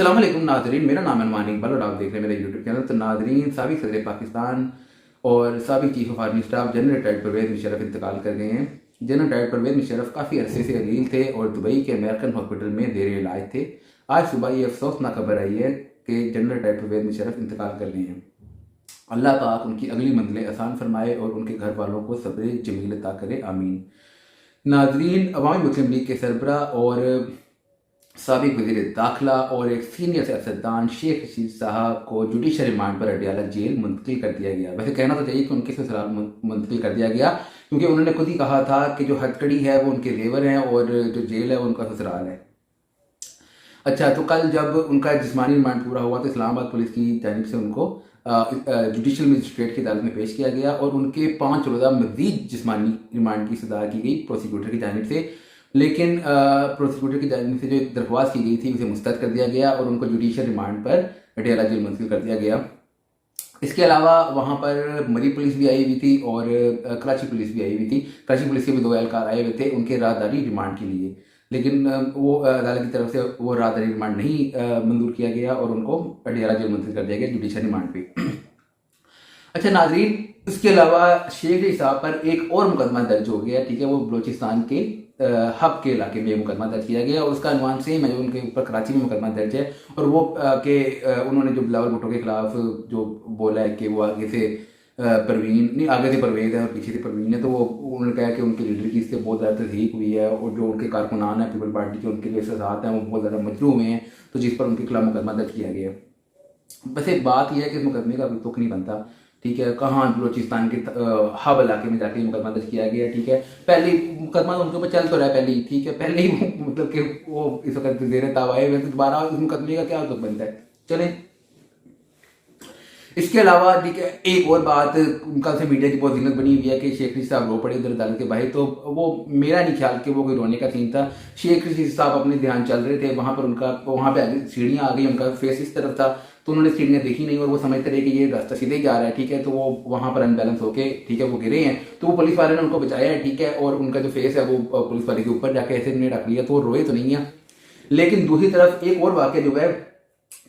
अस्सलाम वालेकुम नाजरीन, मेरा नाम है नुमान इकबाल और आप देख रहे हैं मेरा यूट्यूब चैनल। तो नाजरीन, साबिक सदर पाकिस्तान और साबिक chief of army staff general retired Pervez Musharraf इंतकाल कर गए हैं। जनरल रिटायर्ड परवेज़ मुशर्रफ काफ़ी अरसे से अलील थे और दुबई के अमेरिकन हॉस्पिटल में देर इलाज थे। आज सुबह ये अफसोसनाक खबर आई है कि जनरल रिटायर्ड परवेज़ मुशर्रफ इंतकाल कर गए हैं। अल्लाह पाक उनकी अगली मंजिलें आसान फरमाए और उनके घर वालों को सब्र जमील अता करे, आमीन। नाजरीन, अवामी मुस्लिम लीग के सरबरा और साबिक वज़ीर दाखिला और एक सीनियर सियासतदान शेख रशीद साहब को जुडिशल रिमांड पर अडयाला जेल मुंतकिल कर दिया गया। वैसे कहना तो चाहिए कि उनके ससुराल मुंतकिल कर दिया गया, क्योंकि उन्होंने खुद ही कहा था कि जो हथकड़ी है वो उनके जेवर हैं और जो जेल है वो उनका ससुराल है। अच्छा, तो कल जब उनका जिस्मानी रिमांड पूरा हुआ तो इस्लामाबाद पुलिस की जानिब से उनको जुडिशल मजिस्ट्रेट की अदालत में पेश किया गया और उनके 5 रोज़ा मज़ीद जिस्मानी रिमांड की सज़ा की गई प्रोसिक्यूटर की जानिब से। लेकिन प्रोसिक्यूटर की जानिब से जो दरख्वास्त की गई थी उसे मुस्तरद कर दिया गया और उनको जुडिशल रिमांड पर अडयाला जेल मुंतकिल कर दिया गया। इसके अलावा वहाँ पर मरी पुलिस भी आई हुई थी और कराची पुलिस भी आई हुई थी। कराची पुलिस के भी 2 एहलकार आए हुए थे उनके राहदारी रिमांड के लिए, लेकिन वो अदालत की तरफ से वो राहदारी रिमांड नहीं मंजूर किया गया और उनको अडयाला जेल मुंतकिल कर दिया गया जुडिशल रिमांड पे। अच्छा नाजरीन, इसके अलावा शेख रशीद साहब पर एक और मुकदमा दर्ज हो गया, ठीक है। वो बलोचिस्तान के हब के इलाके में मुकदमा दर्ज किया गया और उसका अनुमान सेम है जो उनके ऊपर कराची में मुकदमा दर्ज है। और वो कि उन्होंने जो बिलावल भुट्टो के खिलाफ जो बोला है कि वो आगे से परवीन नहीं, आगे से परवेज़ है और पीछे से परवीन है, तो वो उन्होंने कहा कि उनकी लीडर की इससे बहुत ज़्यादा तस्दीक हुई है और जो उनके कारकुनान है पीपल पार्टी के, उनके जो एहसास हैं वो बहुत ज़्यादा मजरू हुए हैं, तो जिस पर उनके खिलाफ मुकदमा दर्ज किया गया। बस एक बात यह है कि इस मुकदमे का अभी तुक नहीं बनता, ठीक है। कहाँ बलोचिस्तान के हब इलाके में जाके मुकदमा दर्ज किया गया, ठीक है। पहले मुकदमा उनके ऊपर चल तो रहा है पहले ही, ठीक है। पहले ही मतलब कि वो इस वक्त जेर ताब आए हुए, तो दोबारा इस मुकदमे का क्या तुक बनता है। चलें, इसके अलावा ठीक है एक और बात, कल से मीडिया की बहुत जिल्लत बनी हुई है कि शेख रशीद साहब रो पड़े उधर अदालत के बाहर, तो वो मेरा नहीं ख्याल कि वो कोई रोने का सीन था। शेख रशीद साहब अपने ध्यान चल रहे थे, वहाँ पर उनका वहाँ पे आगे सीढ़ियाँ आ गई, उनका फेस इस तरफ था तो उन्होंने सीढ़ियाँ देखी नहीं और वो समझते रहे कि ये रास्ता सीधे ही जा रहा है, ठीक है। तो वो वहाँ पर अनबैलेंस होके, ठीक है, वो गिरे हैं, तो वो पुलिस वाले ने उनको बचाया है, ठीक है। और उनका जो फेस है वो पुलिस वाले के ऊपर जाके ऐसे उन्हें रख लिया, तो वो रोए तो नहीं है। लेकिन दूसरी तरफ एक और वाक़या जो है,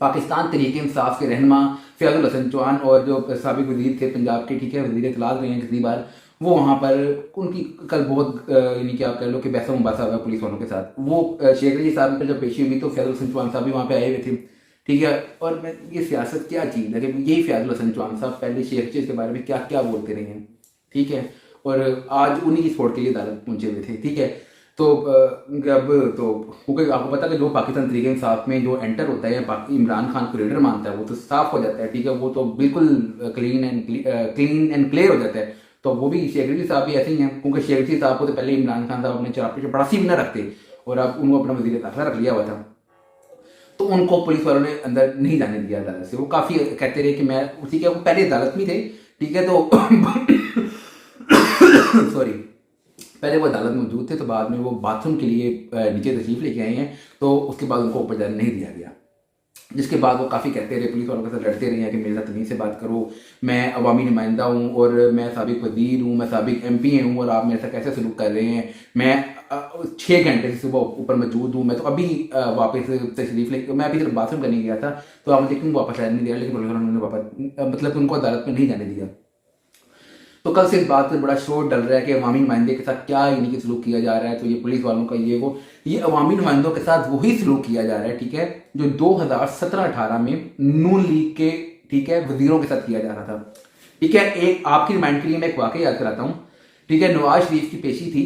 पाकिस्तान तहरीक इंसाफ के रहनुमा फयाजुल हसन चौहान और जो साबिक वज़ीर थे पंजाब के, ठीक है, वज़ीर इत्तलात रहे हैं कितनी बार, वो वहाँ पर उनकी कल बहुत यानी कि आप कह लो कि बहसा मुबासा हुआ पुलिस वालों के साथ। वो शेख रशीद साहब पर जब पेशी हुई तो फयाजुल हसन चौहान साहब भी वहाँ पे आए हुए थे, ठीक है। और मैं ये सियासत क्या चीज़ है कि यही फयाजुल हसन चौहान साहब पहले शेख रशीद के बारे में क्या क्या बोलते रहे हैं, ठीक है, और आज उन्हीं की सपोर्ट के लिए अदालत पहुंचे हुए थे, ठीक है। तो अब तो क्योंकि आपको पता है कि जो पाकिस्तान तहरीक इंसाफ में जो एंटर होता है या इमरान खान को लीडर मानता है वो तो साफ हो जाता है, ठीक है, वो तो बिल्कुल क्लीन एंड क्लियर हो जाता है। तो वो भी शेख रशीद साहब भी ऐसे ही हैं, क्योंकि शेख रशीद साहब को तो पहले इमरान खान साहब अपने चपरासी भी ना रखते और अब उनको अपना वज़ीर दाखिला रख लिया हुआ था, तो उनको पुलिस वालों ने अंदर नहीं जाने दिया अदालत से। वो काफ़ी कहते रहे कि मैं उसी के, वो पहले अदालत में थे, ठीक है, तो सॉरी, पहले वो अदालत में मौजूद थे, तो बाद में वो बाथरूम के लिए नीचे तशरीफ लेके आए हैं, तो उसके बाद उनको ऊपर जाने नहीं दिया गया। जिसके बाद वो काफ़ी कहते रहे, पुलिस वालों के साथ लड़ते रहे हैं कि मेरे साथ तमीज़ से बात करो, मैं अवामी नुमाइंदा हूँ और मैं साबिक वज़ीर हूँ, मैं साबिक MP हूँ और आप मेरे साथ कैसे सलूक कर रहे हैं। मैं 6 घंटे से सुबह ऊपर मौजूद हूँ, मैं तो अभी वापस तशरीफ लेके, मैं अभी सिर्फ बाथरूम करने गया था, तो आप मुझे क्यों वापस आने नहीं दिया, लेकिन पुलिस वालों ने वापस मतलब उनको अदालत में नहीं जाने दिया। तो कल से इस बात पर बड़ा शोर डल रहा है कि अवामी नुमाइंदे के साथ क्या इन्हीं के सलूक किया जा रहा है। तो ये पुलिस वालों का ये अवामी नुमाइंदों के साथ वही सलूक किया जा रहा है, ठीक है, जो 2017-18 में नून लीग के, ठीक है, वजीरों के साथ किया जा रहा था, ठीक है। एक आपकी रिमाइंड के लिए मैं एक वाक़या याद कराता हूँ, ठीक है। नवाज शरीफ की पेशी थी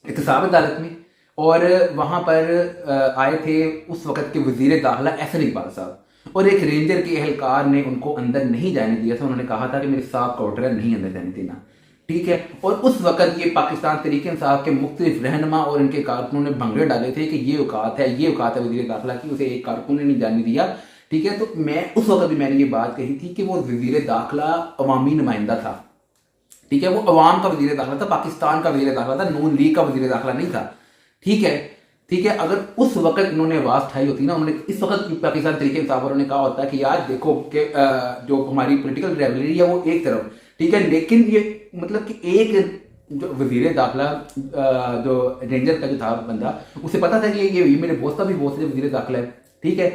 एहतसाब अदालत में और वहाँ पर आए थे उस वक़्त के वज़ीर दाखिला एहसन इकबाल साहब, और एक रेंजर के एहलकार ने उनको अंदर नहीं जाने दिया था। उन्होंने कहा था कि मेरे साहब का ऑर्डर है, नहीं अंदर जाने देना, ठीक है। और उस वक्त ये पाकिस्तान तहरीक इंसाफ के मुख्तलिफ रहनुमा और इनके कारकुनों ने भंगड़े डाले थे कि ये औकात है वज़ीर दाखिला की, उसे एक कारकुन ने नहीं जाने दिया, ठीक है। तो मैं उस वक्त भी मैंने ये बात कही थी कि वो वज़ीर दाखिला अवामी नुमाइंदा था, ठीक है, वो अवाम का वज़ीर दाखिला था, पाकिस्तान का वज़ीर दाखिला था, नून लीग का वज़ीर दाखिला नहीं था, ठीक है, ठीक है। अगर उस वक्त इन्होंने आवाज़ उठाई होती ना, उन्होंने इस वक्त पाकिस्तान तहरीक इंसाफ वालों ने कहा होता है कि यार देखो कि जो हमारी पॉलिटिकल राइवलरी है वो एक तरफ, ठीक है, लेकिन ये मतलब कि एक जो वज़ीर दाखिला जो रेंजर का जो था बंदा, उसे पता था कि ये मेरे बॉस का भी बॉस है, वज़ीर दाखिला है, ठीक है।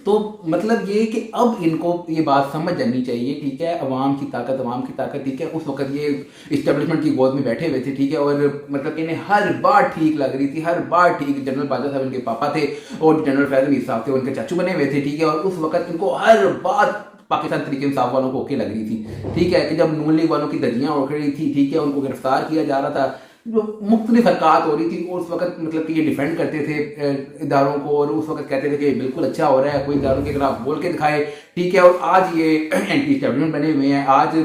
तो मतलब ये कि अब इनको ये बात समझ जानी चाहिए, ठीक है, अवाम की ताकत, ठीक है। उस वक्त ये इस्टेब्लिशमेंट की गोद में बैठे हुए थे, ठीक है, और मतलब कि इन्हें हर बार ठीक लग रही थी, हर बार ठीक। जनरल बाजवा साहब इनके पापा थे और जनरल फैज़ल मीर साहब थे उनके चाचू बने हुए थे, ठीक है, और उस वक्त इनको हर बात पाकिस्तान तहरीक इंसाफ वालों को ओके लग रही थी, ठीक है, कि जब नून लीग वालों की धज्जियां उड़ रही थी, ठीक है, उनको गिरफ्तार किया जा रहा था, जो मुख्तलिफ हरकत हो रही थी, और उस वक्त मतलब कि ये डिफेंड करते थे इदारों को, और उस वक्त कहते थे कि बिल्कुल अच्छा हो रहा है, कोई इदारों के खिलाफ बोल के दिखाए, ठीक है। और आज ये एंटी इस्टेब्लिशमेंट बने हुए हैं, आज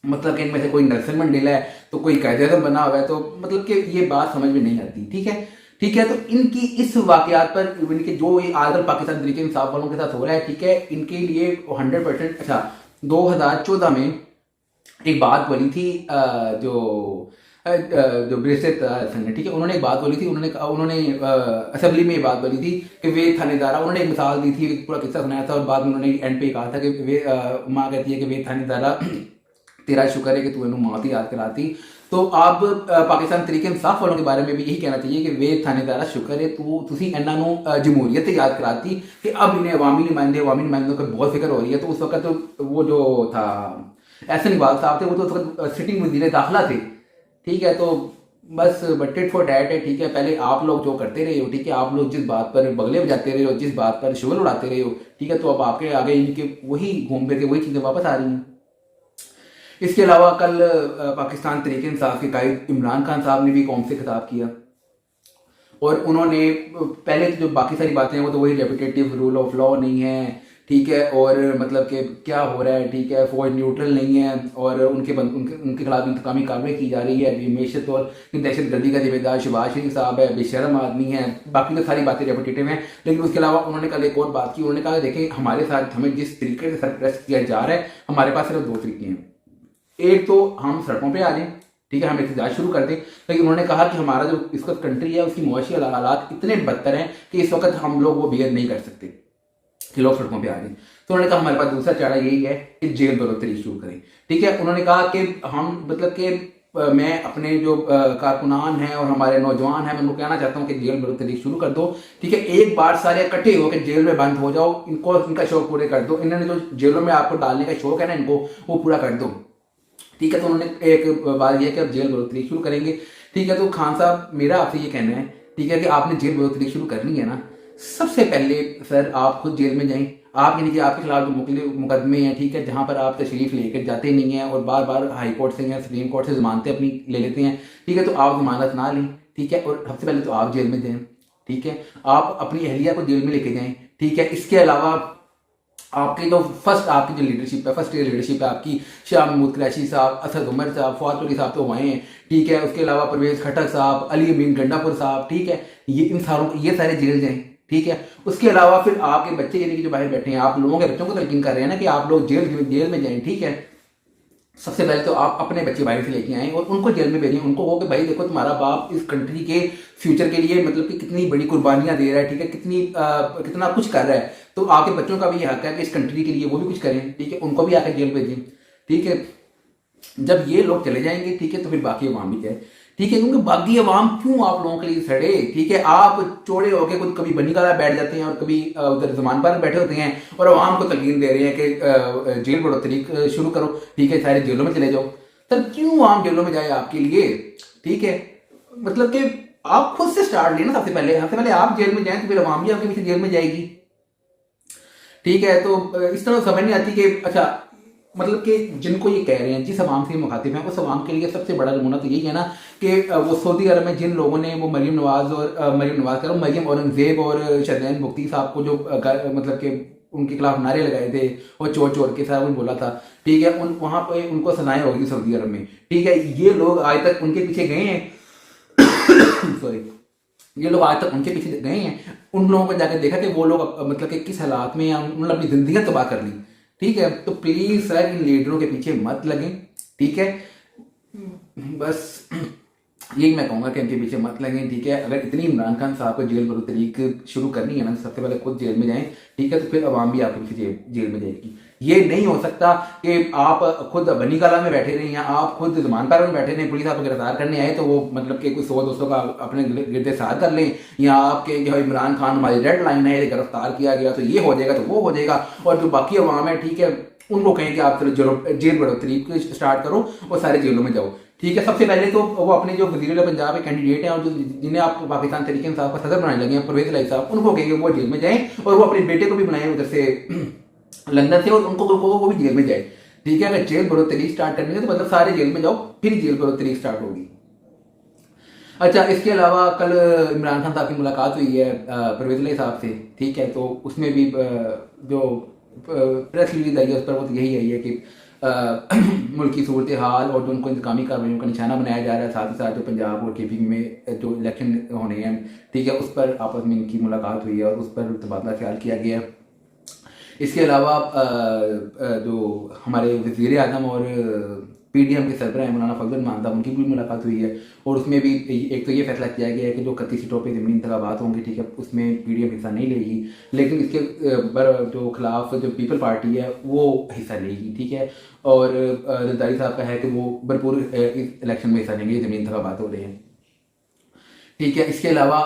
मतलब कि इनमें से कोई नेल्सन मंडेला है तो कोई कायदे-ए-आज़म बना हुआ है, तो मतलब कि ये बात समझ में नहीं आती, ठीक है, ठीक है। तो इनकी इस वाकयात पर इनके जो ये आजकल पाकिस्तान तहरीक इंसाफ वालों के साथ हो रहा है, ठीक है, इनके लिए 100%। अच्छा, 2014 में एक बात बोली थी जो ब्रेसलेट संघ, ठीक है, उन्होंने एक बात बोली थी, उन्होंने असेंबली में ये बात बोली थी कि वे थानेदारा, उन्होंने एक मिसाल दी थी, पूरा किस्सा सुनाया था, और बाद में उन्होंने एंड पे कहा था कि वे माँ कहती है कि वे थानेदारा तेरा शुक्र है कि तू इन्हों मौत याद कराती। तो अब पाकिस्तान तहरीक इंसाफ वालों के बारे में भी यही कहना चाहिए कि वे थानेदारा शुक्र है तुसी इन्हों नूं जमहूरीयत याद कराती, कि अब इन्हें अवामी नुमाइंदों की बहुत फिक्र हो रही है। तो उस वक्त तो वो जो था एहसन इकबाल साहब थे, वो तो उस वक्त सिटिंग वज़ीर दाखिला थे, ठीक है। तो बस टिट फॉर टैट है, ठीक है। पहले आप लोग जो करते रहे हो, ठीक है, आप लोग जिस बात पर बगले बजाते रहे हो, जिस बात पर शोर उड़ाते रहे हो, ठीक है, तो अब आपके आगे इनके वही घूम फिर के वही चीज़ें वापस आ रही हैं। इसके अलावा कल पाकिस्तान तहरीक इंसाफ के कायद इमरान खान साहब ने भी कौम से खिताब किया, और उन्होंने पहले तो जो बाकी सारी बातें हैं वो तो वही रेपिटेटिव, रूल ऑफ लॉ नहीं है, ठीक है, और मतलब कि क्या हो रहा है, ठीक है, फौज न्यूट्रल नहीं है, और उनके खिलाफ इंतकामी कार्रवाई की जा रही है, बेशत और दहशत गर्दी का जिम्मेदार शहबाज शरीफ साहब है, बेशरम आदमी है। बाकी तो सारी बातें रेपिटेटिव हैं, लेकिन उसके अलावा उन्होंने कल एक और बात की। उन्होंने कहा देखें, हमारे साथ हमें जिस तरीके से सरप्रेस किया जा रहा है, हमारे पास सिर्फ 2 तरीके हैं। एक तो हम सड़कों पे आ जाएं, ठीक है, हम एहतजाज शुरू कर दें, लेकिन उन्होंने कहा कि हमारा जो इस वक्त कंट्री है उसकी मुआशी हालात इतने बदतर हैं कि इस वक्त हम लोग वो बियर नहीं कर सकते कि लोग सड़कों पे आ जाएं। तो उन्होंने कहा हमारे पास दूसरा चारा यही है कि जेल बरोतरी शुरू करें, ठीक है। उन्होंने कहा कि हम मतलब कि मैं अपने जो कारकुनान हैं और हमारे नौजवान हैं, मैं उनको कहना चाहता हूँ कि जेल बरोतरी शुरू कर दो, ठीक है, एक बार सारे इकट्ठे होकर जेल में बंद हो जाओ, इनको इनका शौक पूरे कर दो, इन्होंने जो जेलों में आपको डालने का शौक है ना, इनको वो पूरा कर दो, ठीक है। तो उन्होंने एक बात यह कि अब जेल बरोतरी शुरू करेंगे, ठीक है। तो खान साहब, मेरा आपसे ये कहना है, ठीक है, कि आपने जेल बरोतरी शुरू करनी है ना, सबसे पहले सर आप खुद जेल में जाएं। आप यानी कि आपके खिलाफ जो मुकदमे हैं, ठीक है, जहां पर आप तशरीफ लेकर जाते नहीं हैं और बार बार हाई कोर्ट से या सुप्रीम कोर्ट से जमानतें अपनी ले लेते हैं, ठीक है, तो आप जमानत ना लें, ठीक है, और सबसे पहले तो आप जेल में जाएं, ठीक है, आप अपनी अहलिया को जेल में लेके जाएं, ठीक है। इसके अलावा आपकी जो फर्स्ट ईयर लीडरशिप है आपकी, शाह महमूद कुरैशी साहब, असद उमर साहब, फवाद चौधरी साहब तो हुए हैं, ठीक है, उसके अलावा परवेज खट्टर साहब, अली अमीन गंडापुर साहब, ठीक है, ये सारे जेल जाएं, ठीक है। उसके अलावा फिर आपके बच्चे यानी कि जो बाहर बैठे हैं, आप लोगों के बच्चों को तलकीन कर रहे हैं ना कि आप लोग जेल में जाएं, ठीक है। सबसे पहले तो आप अपने बच्चे बाहर से लेके आएं और उनको जेल में भेजें, उनको कहो कि भाई देखो, तुम्हारा बाप इस कंट्री के फ्यूचर के लिए मतलब कि कितनी बड़ी कुर्बानियां दे रहा है, ठीक है, कितना कुछ कर रहा है, तो आपके बच्चों का भी ये हक है कि इस कंट्री के लिए वो भी कुछ करें, ठीक है, उनको भी आकर जेल भेजें, ठीक है। जब ये लोग चले जाएंगे, ठीक है, तो फिर बाकी अवाम भी जाए, ठीक है, क्योंकि बाकी अवाम क्यों आप लोगों के लिए सड़े, ठीक है। आप चौड़े होकर खुद कभी बनी काला बैठ जाते हैं और कभी उधर जमान पर बैठे होते हैं और अवाम को तलकीन दे रहे हैं कि जेल बढ़ोतरी शुरू करो, ठीक है, सारे जेलों में चले जाओ। तब क्यों आम जेलों में जाए आपके लिए, ठीक है, मतलब कि आप खुद से स्टार्ट लेना। सबसे पहले आप जेल में जाएं तो फिर अवाम भी आपके पीछे जेल में जाएगी, ठीक है। तो इस तरह समझ नहीं आती कि अच्छा, मतलब कि जिनको ये कह रहे हैं, जिस अवाम से मुखातिब हैं, उस अवाम के लिए सबसे बड़ा नमूना तो यही है ना कि वो सऊदी अरब में जिन लोगों ने वो मरियम मरियम औरंगजेब और शरदैन मुफ्ती साहब को जो मतलब कि उनके खिलाफ नारे लगाए थे और चोर चोर के साथ बोला था, ठीक है, वहां पर उनको सजाएं होगी सऊदी अरब में, ठीक है। ये लोग आज तक उनके पीछे गए हैं सॉरी, ये लोग आज तक उनके पीछे गए हैं, उन लोगों को जाकर देखा कि वो लोग मतलब कि किस हालात में उन्होंने अपनी जिंदगी तबाह कर ली, ठीक है। तो प्लीज सर इन लीडरों के पीछे मत लगें, ठीक है, बस यही मैं कहूँगा कि इनके पीछे मत लगें, ठीक है। अगर इतनी इमरान खान साहब को जेल बरोतरी शुरू करनी है ना, सबसे पहले खुद जेल में जाएं, ठीक है, तो फिर अवाम भी आपके पीछे जेल में जाएगी, ये नहीं हो सकता कि आप खुद बनी कला में बैठे रहें या आप खुद जमान पारा में बैठे रहें, पुलिस आपको गिरफ्तार करने आए तो वो मतलब कि कोई 100 दोस्तों का अपने गिरदे साथ कर लें, या आपके जो इमरान खान हमारी रेड लाइन है गिरफ्तार किया गया तो ये हो जाएगा तो वो हो जाएगा, और जो बाकी अवाम है ठीक है उनको कहें कि आप चलो जेल बढ़ोतरी स्टार्ट करो और सारे जेलों में जाओ। ठीक है, सबसे पहले तो वो अपने जो वज़ीर पंजाब के कैंडिडेट हैं और जो जिन्हें आप पाकिस्तान तहरीक इंसाफ का सदर बनाने लगे हैं परवेज़ इलाही साहब, उनको कहेंगे वो जेल में जाएं और वो अपने बेटे को भी बुलाएं उधर से लंदन से और उनको वो भी जेल में जाए। ठीक है, अगर जेल बढ़ोतरी स्टार्ट करनी है तो मतलब सारे जेल में जाओ फिर जेल बढ़ोतरी स्टार्ट होगी। अच्छा, इसके अलावा कल इमरान खान साहब की मुलाकात हुई है परवेज़ इलाही साहब से। ठीक है, तो उसमें भी जो प्रेस रिलीज आई है उस पर वो यही आई है कि मुल्क की सूरत हाल और जो उनको इंतकामी कार्रवाइयों का निशाना बनाया जा रहा है, साथ ही साथ जो पंजाब और केपी में जो इलेक्शन होने हैं ठीक है उस पर आपस में इनकी मुलाकात हुई है और उस पर तबादला ख्याल किया गया। इसके अलावा जो हमारे वज़ीर आज़म और पीडीएम के सरबराह हैं मौलाना फजल मान साहब, उनकी भी मुलाकात हुई है और उसमें भी एक तो ये फैसला किया गया है कि जो 31 सीटों पर ज़मीनी इंतखाबात होंगे ठीक है उसमें पीडीएम हिस्सा नहीं लेगी, लेकिन इसके जो खिलाफ जो पीपल पार्टी है वो हिस्सा लेगी। ठीक है, और जरदारी साहब का है कि वो भरपूर इस इलेक्शन में हिस्सा लेंगे, ज़मीनी इंतखाबात हो रहे हैं। ठीक है, इसके अलावा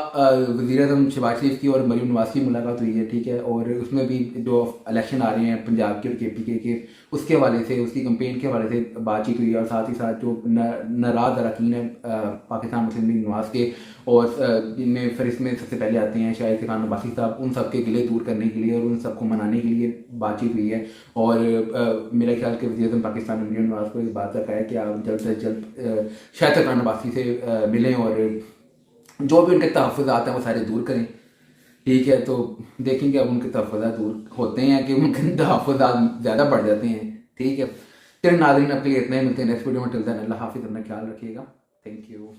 वज़ीर आज़म शहबाज शरीफ की और मरीम नवाज़ की मुलाकात हुई है। ठीक है, और उसमें भी जो इलेक्शन आ रहे हैं पंजाब के और केपी के उसके हवाले से, उसकी कंपेन के हवाले से बातचीत हुई है और साथ ही साथ जो नाराज़ अरकान है पाकिस्तान मुस्लिम लीग नवाज़ के और जिनमें फहरिस्त में सबसे पहले आते हैं शाहिद खान अब्बासी साहब, उन सब के गिले दूर करने के लिए और उन सबको मनाने के लिए बातचीत हुई है। और मेरे ख्याल के वज़ीर आज़म पाकिस्तान मरीम नवाज़ को इस बात का कहा है कि आप जल्द से जल्द शाहिद खान अब्बासी से मिलें और जो भी उनके तहफ़्फ़ुज़ात हैं वो सारे दूर करें। ठीक है, तो देखेंगे अब उनके तहफ़्फ़ुज़ात दूर होते हैं कि उनके तहफ़्फ़ुज़ात ज़्यादा बढ़ जाते हैं। ठीक है, चलिए नाज़रीन, अब के लिए इतना ही, मिलते हैं नेक्स्ट वीडियो में। टिल देन अल्लाह हाफ़िज़, अपना ख्याल रखिएगा। Thank you.